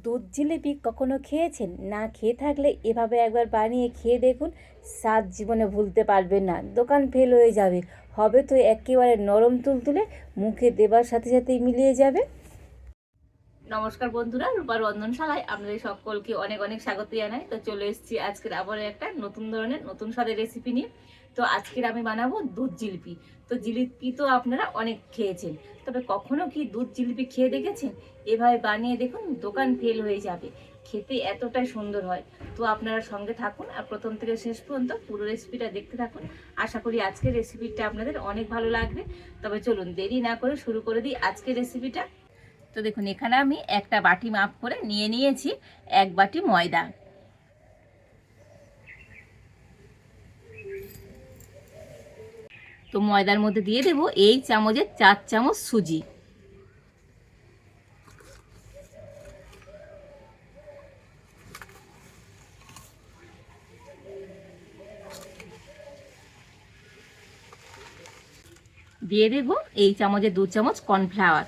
দুধ জিলিপি কখনো খেয়েছেন? না খেয়ে থাকলে এভাবে একবার বানিয়ে খেয়ে দেখুন, স্বাদ জীবনে ভুলতে পারবেন না। দোকান ফেল হয়ে যাবে, হবে তো একেবারে নরম তুলতুলে, মুখে দেবার সাথে সাথেই মিলিয়ে যাবে। নমস্কার বন্ধুরা, রূপার রন্ধনশালায় আপনাদের সকলকে অনেক অনেক স্বাগত জানাই। তো চলে এসেছি আজকের আবার একটা নতুন ধরনের নতুন স্বাদের রেসিপি নিয়ে। তো আজকের আমি বানাবো দুধ জিলিপি। তো জিলিপি তো আপনারা অনেক খেয়েছেন, তবে কখনো কি দুধ জিলিপি খেয়ে দেখেছেন? এভাবে বানিয়ে দেখুন, দোকান ফেল হয়ে যাবে, খেতে এতটাই সুন্দর হয়। তো আপনারা সঙ্গে থাকুন আর প্রথম থেকে শেষ পর্যন্ত পুরো রেসিপিটা দেখতে থাকুন। আশা করি আজকের রেসিপিটা আপনাদের অনেক ভালো লাগবে। তবে চলুন দেরি না করে শুরু করে দিই আজকের রেসিপিটা। তো দেখুন, এখানে আমি একটা বাটি মাপ করে নিয়ে নিয়েছি 1 বাটি ময়দা। তো ময়দার মধ্যে দিয়ে দেব এই চামচের 4 চামচ সুজি। দিয়ে দেব এই চামচের 2 চামচ কর্নফ্লাওয়ার।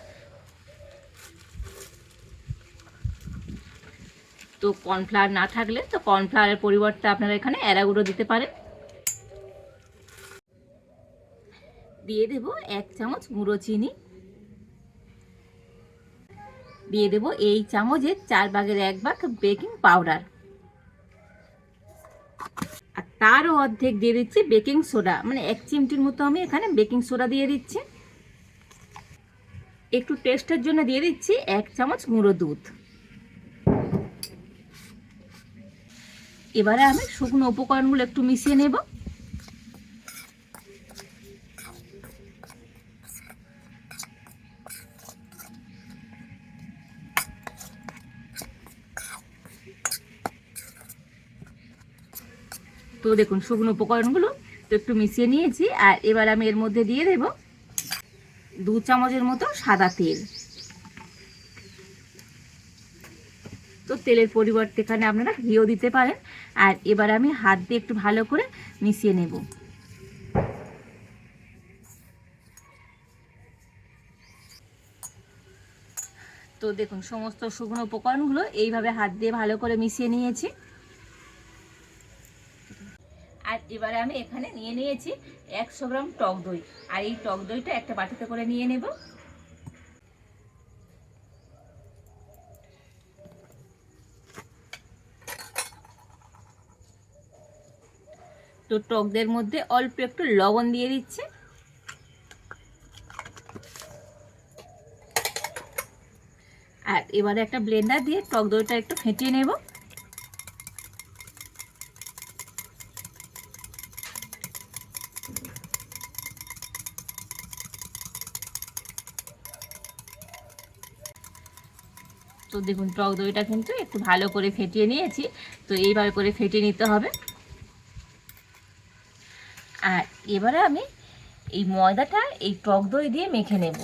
তো কর্নফ্লাওয়ার না থাকলে তো কর্নফ্লাওয়ারের পরিবর্তে আপনারা এখানে অ্যারাগুঁড়ো দিতে পারেন। দিয়ে দেব 1 চামচ গুঁড়ো চিনি। দিয়ে দেব এই চামচের 4 ভাগের 1 ভাগ বেকিং পাউডার। আর তারও অর্ধেক দিয়ে দিচ্ছি বেকিং সোডা, মানে 1 চিমটির মতো আমি এখানে বেকিং সোডা দিয়ে দিচ্ছি। একটু টেস্টের জন্য দিয়ে দিচ্ছি 1 চামচ গুঁড়ো দুধ। এবারে আমি শুকনো উপকরণগুলো একটু মিশিয়ে নেব। তো দেখুন, শুকনো উপকরণগুলো তো একটু মিশিয়ে নিয়েছি। আর এবার আমি এর মধ্যে দিয়ে দেব 2 চামচের মতো সাদা তেল। তো তেলের পরিবর্তে এখানে আপনারা ঘিও দিতে পারেন। আর এবার আমি হাত দিয়ে একটু ভালো করে মিশিয়ে নেব। তো দেখুন, সমস্ত শুকনো উপকরণগুলো এইভাবে হাত দিয়ে ভালো করে মিশিয়ে নিয়েছি। আর এবারে আমি এখানে নিয়ে নিয়েছি 100 গ্রাম টক দই। আর এই টক দইটা একটা বাটিতে করে নিয়ে নেব। তো টক দইয়ের মধ্যে অল্প একটু লবণ দিয়ে দিচ্ছি। আর এবারে একটা ব্লেন্ডার দিয়ে টক দইটা একটু ফেটিয়ে নেব। তো দেখুন, টক দইটা কিন্তু একটু ভালো করে ফেটিয়ে নিয়েছি। তো এইভাবে করে ফেটিয়ে নিতে হবে। আর এবারে আমি এই ময়দাটা এই টক দই দিয়ে মেখে নেব।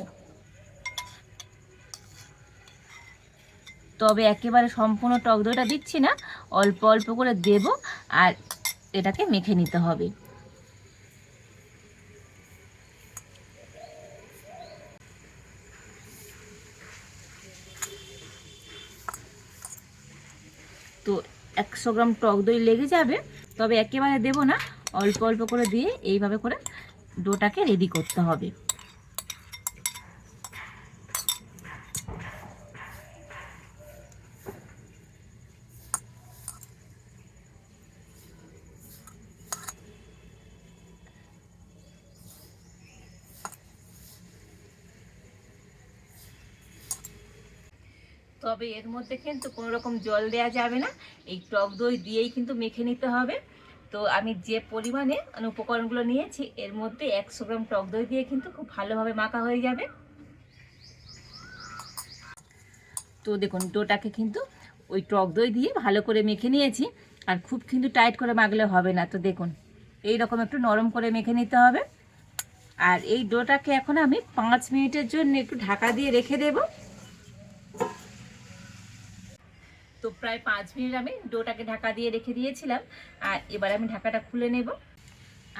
তবে একেবারে সম্পূর্ণ টক দইটা দিচ্ছি না, অল্প অল্প করে দেব। আর এটাকে মেখে নিতে হবে। তো 100 গ্রাম টক দই লেগে যাবে, তবে একেবারে দেব না, অল্প অল্প করে দিয়ে এইভাবে করে ডোটাকে রেডি করতে হবে। তবে এর মধ্যে কিন্তু কোনো রকম জল দেওয়া যাবে না, এই টক দই দিয়েই কিন্তু মেখে নিতে হবে। তো আমি যে পরিমাণে উপকরণগুলো নিয়েছি এর মধ্যে 100 গ্রাম টক দই দিয়ে কিন্তু খুব ভালোভাবে মাখা হয়ে যাবে। তো দেখুন, ডোটাকে কিন্তু ওই টক দই দিয়ে ভালো করে মেখে নিয়েছি। আর খুব কিন্তু টাইট করে মাখলে হবে না। তো দেখুন, এই রকম একটু নরম করে মেখে নিতে হবে। আর এই ডোটাকে এখন আমি 5 মিনিটের জন্য একটু ঢাকা দিয়ে রেখে দেব। তো প্রায় 5 মিনিট আমি ডোটাকে ঢাকা দিয়ে রেখে দিয়েছিলাম। আর এবার আমি ঢাকাটা খুলে নেব।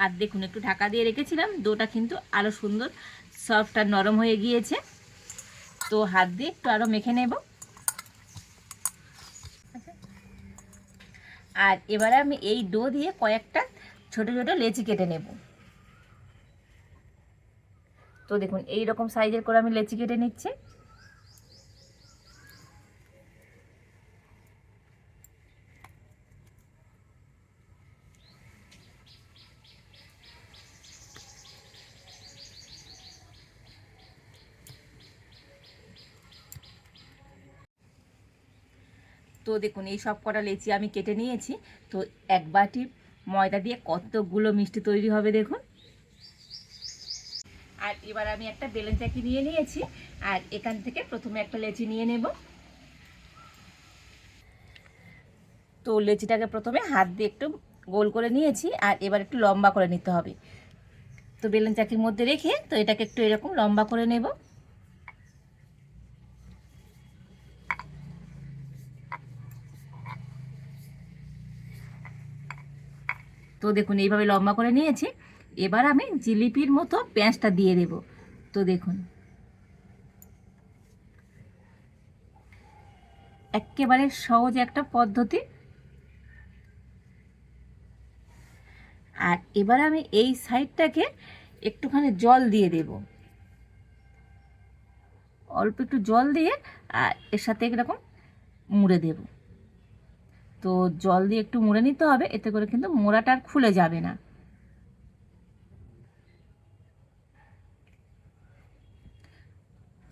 আর দেখুন, একটু ঢাকা দিয়ে রেখেছিলাম, ডোটা কিন্তু আরও সুন্দর সফট আর নরম হয়ে গিয়েছে। তো হাত দিয়ে একটু আরও মেখে নেব। আর এবারে আমি এই ডো দিয়ে কয়েকটা ছোট ছোট লেচি কেটে নেব। তো দেখুন এই রকম সাইজের করে আমি লেচি কেটে নিচ্ছি। তো দেখুন এই সব কটা লেচি আমি কেটে নিয়েছি। তো এক বাটি ময়দা দিয়ে কতগুলো মিষ্টি তৈরি হবে দেখুন। আর এবার আমি একটা বেলুন চাকি নিয়ে নিয়েছি, আর এখান থেকে প্রথমে একটা লেচি নিয়ে নেব। তো লেচিটাকে প্রথমে হাত দিয়ে একটু গোল করে নিয়েছি, আর এবার একটু লম্বা করে নিতে হবে। তো বেলুন চাকির মধ্যে রেখে তো এটাকে একটু এরকম লম্বা করে নেব। তো দেখুন এইভাবে লম্বা করে নিয়েছি। এবার আমি জিলিপির মতো পেঁয়াজটা দিয়ে দেব। তো দেখুন একেবারে সহজ একটা পদ্ধতি। আর এবার আমি এই সাইডটাকে একটুখানি জল দিয়ে দেব, অল্প একটু জল দিয়ে, আর এর সাথে এরকম মুড়ে দেব। তো জল দিয়ে একটু মুড়ে নিতে হবে, এতে করে কিন্তু মোড়াটা আর খুলে যাবে না।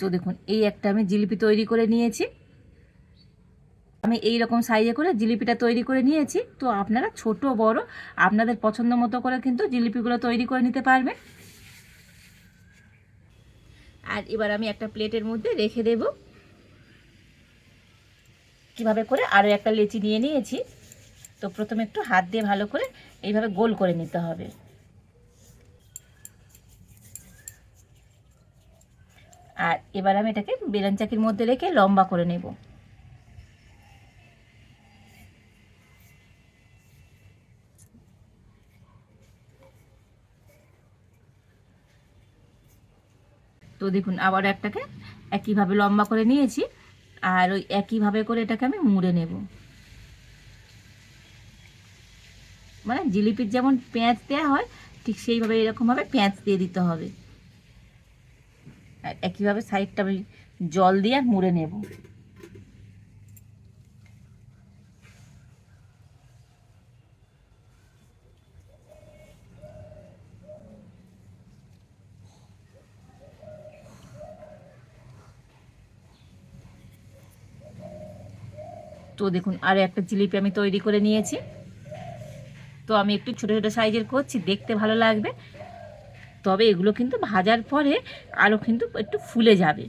তো দেখুন এই একটা আমি জিলিপি তৈরি করে নিয়েছি। আমি এই রকম সাইজে করে জিলিপিটা তৈরি করে নিয়েছি। তো আপনারা ছোট বড় আপনাদের পছন্দ মতো করে কিন্তু জিলিপিগুলো তৈরি করে নিতে পারবেন। আর এবার আমি একটা প্লেটের মধ্যে রেখে দেব। কিভাবে করে আরও একটা লেচি নিয়ে নিয়েছি। তো প্রথমে একটু হাত দিয়ে ভালো করে এইভাবে গোল করে নিতে হবে। আর এবার আমি এটাকে বেলুন চাকির মধ্যে রেখে লম্বা করে নেব। তো দেখুন আবার একটাকে একইভাবে লম্বা করে নিয়েছি, আর ওই একইভাবে করে এটাকে আমি মুড়ে নেব। মানে জিলিপির যেমন পেঁয়াজ দেওয়া হয় ঠিক সেইভাবে এরকমভাবে পেঁয়াজ দিয়ে দিতে হবে। আর একইভাবে সাইডটা আমি জল দিয়ে মুড়ে নেব। তো দেখুন আরও একটা জিলিপি আমি তৈরি করে নিয়েছি। তো আমি একটু ছোটো ছোটো সাইজের করছি, দেখতে ভালো লাগবে। তবে এগুলো কিন্তু ভাজার পরে আরও কিন্তু একটু ফুলে যাবে।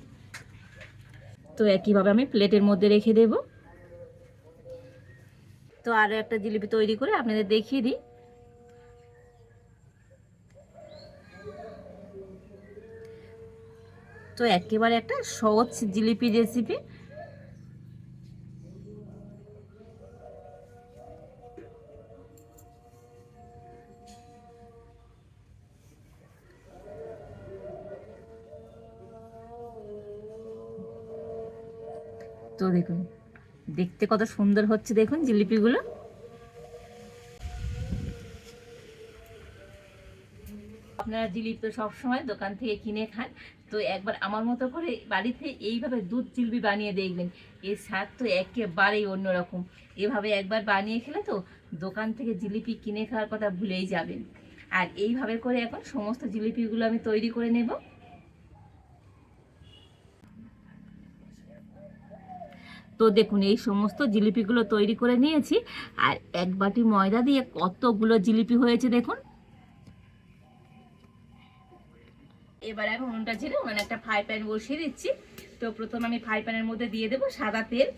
তো একইভাবে আমি প্লেটের মধ্যে রেখে দেব। তো আরও একটা জিলিপি তৈরি করে আপনাদের দেখিয়ে দিই। তো একেবারে একটা সহজ জিলিপি রেসিপি। তো দেখুন দেখতে কত সুন্দর হচ্ছে দেখুন জিলিপিগুলো। আপনারা জিলিপি তো সবসময় দোকান থেকে কিনে খান, তো একবার আমার মতো করে বাড়িতে এইভাবে দুধ জিলিপি বানিয়ে দেখবেন। এর স্বাদ তো একেবারেই অন্যরকম। এভাবে একবার বানিয়ে খেলে তো দোকান থেকে জিলিপি কিনে খাওয়ার কথা ভুলেই যাবেন। আর এইভাবে করে এখন সমস্ত জিলিপিগুলো আমি তৈরি করে নেব। তো দেখুন এই সমস্ত জিলিপিগুলো তৈরি করে নিয়েছি, আর এক বাটি ময়দা দিয়ে কতগুলো জিলিপি হয়েছে দেখুন। এবার আমি উনুনটা ছেড়ে উনুনে একটা ফ্রাই প্যান বসিয়ে দিচ্ছি। তো প্রথমে আমি ফ্রাই প্যানের মধ্যে দিয়ে দেবো সাদা তেল।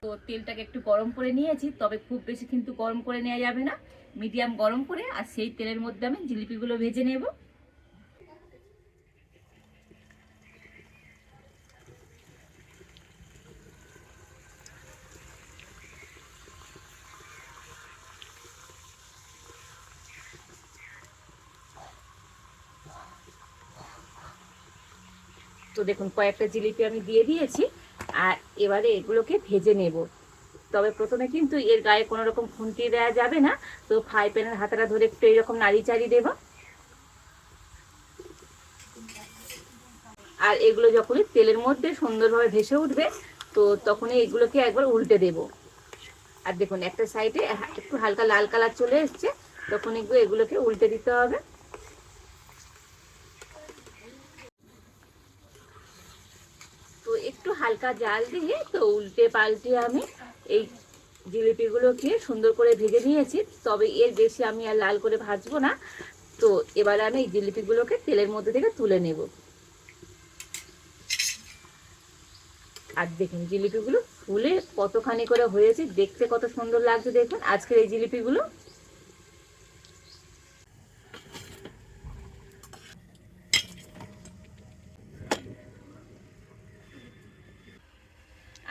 তো তেলটাকে একটু গরম করে নিয়েছি, তবে খুব বেশি কিন্তু গরম করে নেওয়া যাবে না, মিডিয়াম গরম করে। আর সেই তেলের মধ্যে আমি জিলিপিগুলো ভেজে নেব। তো দেখুন কয়েকটা জিলিপি আমি দিয়ে দিয়েছি, আর এবারে এগুলোকে ভেজে নেব। তবে প্রথমে কিন্তু এর গায়ে কোনো রকম খুন্তি দেওয়া যাবে না। তো ফ্রাই প্যানের হাতাটা ধরে একটু এরকম নাড়ি চাড়িয়ে দেবো। আর এগুলো যখনই তেলের মধ্যে সুন্দরভাবে ভেসে উঠবে তো তখনই এগুলোকে একবার উল্টে দেব। আর দেখুন একটা সাইডে একটু হালকা লাল কালার চলে এসছে, তখন এগুলোকে উল্টে দিতে হবে। তো একটু হালকা জাল দিয়ে তো উল্টে পাল্টে আমি এই জিলিপিগুলোকে সুন্দর করে ভেজে নিয়েছি। তবে এর বেশি আমি আর লাল করে ভাজবো না। তো এবারে আমি এই জিলিপিগুলোকে তেলের মধ্যে থেকে তুলে নেব। আর দেখুন জিলিপিগুলো ফুলে কতখানি করে হয়েছে, দেখতে কত সুন্দর লাগছে দেখুন আজকের এই জিলিপিগুলো।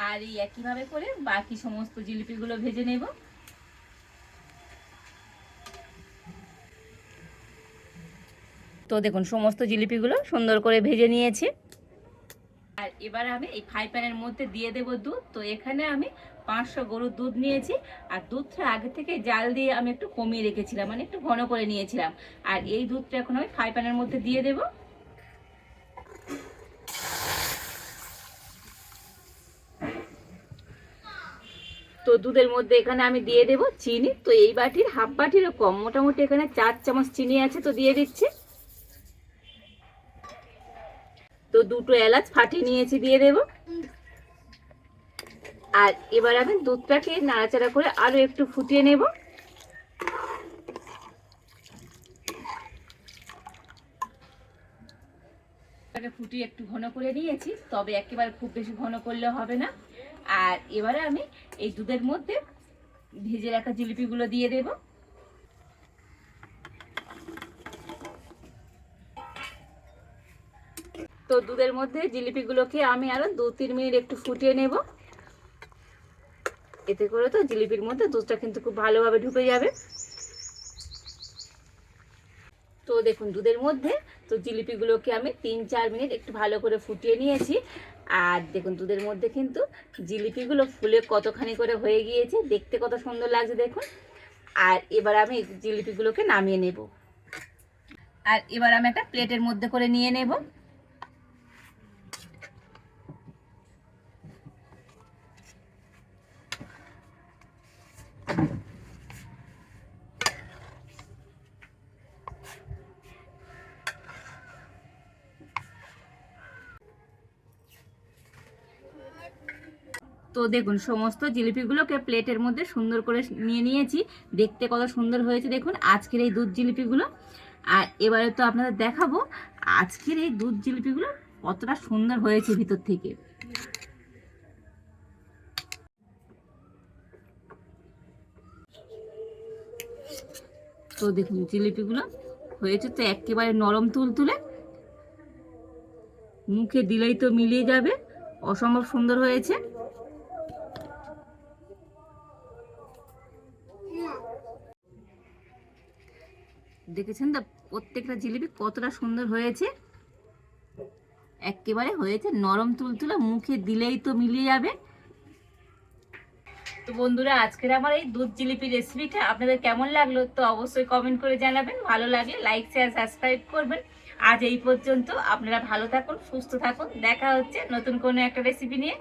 আর এই একইভাবে করে বাকি সমস্ত জিলিপিগুলো ভেজে নেব। তো দেখুন সমস্ত জিলিপিগুলো সুন্দর করে ভেজে নিয়েছি। আর এবার আমি এই ফ্রাই প্যানের মধ্যে দিয়ে দেব দুধ। তো এখানে আমি 500 গরুর দুধ নিয়েছি। আর দুধটা আগে থেকে জাল দিয়ে আমি একটু কমিয়ে রেখেছিলাম, মানে একটু ঘন করে নিয়েছিলাম। আর এই দুধটা এখন আমি ফ্রাই প্যানের মধ্যে দিয়ে দেব। তো দুধের মধ্যে এখানে আমি দিয়ে দেব চিনি। তো এই বাটির হাফ বাটিরও কম, মোটামুটি এখানে 4 চামচ চিনি আছে, তো দিয়ে দিচ্ছি। তো 2টো এলাচ ফাটিয়ে নিয়েছি, দিয়ে দেব। আর এবার আমি দুধটাকে নাড়াচাড়া করে আরো একটু ফুটিয়ে নেব। ফুটিয়ে একটু ঘন করে নিয়েছি, তবে একেবারে খুব বেশি ঘন করলে হবে না। আর এবারে আমি এই দুধের মধ্যে ভেজে রাখা জিলিপিগুলো দিয়ে দেব। তো দুধের মধ্যে জিলিপিগুলোকে আমি আরো 2-3 মিনিট একটু ফুটিয়ে নেব। এতে করে তো জিলিপির মধ্যে দুধটা কিন্তু খুব ভালোভাবে ঢুকে যাবে। তো দেখুন দুধের মধ্যে তো জিলিপিগুলোকে আমি 3-4 মিনিট একটু ভালো করে ফুটিয়ে নিয়েছি। আর দেখুন দুধের মধ্যে কিন্তু জিলিপিগুলো ফুলে কতখানি করে হয়ে গিয়েছে, দেখতে কত সুন্দর লাগছে দেখুন। আর এবার আমি জিলিপিগুলোকে নামিয়ে নেব। আর এবার আমি একটা প্লেটের মধ্যে করে নিয়ে নেব। তো দেখুন সমস্ত জিলিপিগুলোকে প্লেটের মধ্যে সুন্দর করে নিয়ে নিয়েছি, দেখতে কত সুন্দর হয়েছে দেখুন আজকের এই দুধ জিলিপিগুলো। আর এবারে তো আপনাদের দেখাবো আজকের এই দুধ জিলিপিগুলো কতটা সুন্দর হয়েছে ভিতর থেকে। তো দেখুন জিলিপিগুলো হয়েছে তো একেবারে নরম তুলতুলে, মুখে দিলেই তো মিলিয়ে যাবে, অসম্ভব সুন্দর হয়েছে। দেখেছেন তো প্রত্যেকটা জিলিপি কতটা সুন্দর হয়েছে, একেবারে হয়েছে নরম তুলতুলে, মুখে দিলেই তো মিলিয়ে যাবে। তো বন্ধুরা আজকের আমার এই দুধ জিলিপি রেসিপিটা আপনাদের কেমন লাগলো তো অবশ্যই কমেন্ট করে জানাবেন। ভালো লাগলে লাইক শেয়ার সাবস্ক্রাইব করবেন। আজ এই পর্যন্ত, আপনারা ভালো থাকুন, সুস্থ থাকুন, দেখা হচ্ছে নতুন কোনো একটা রেসিপি নিয়ে।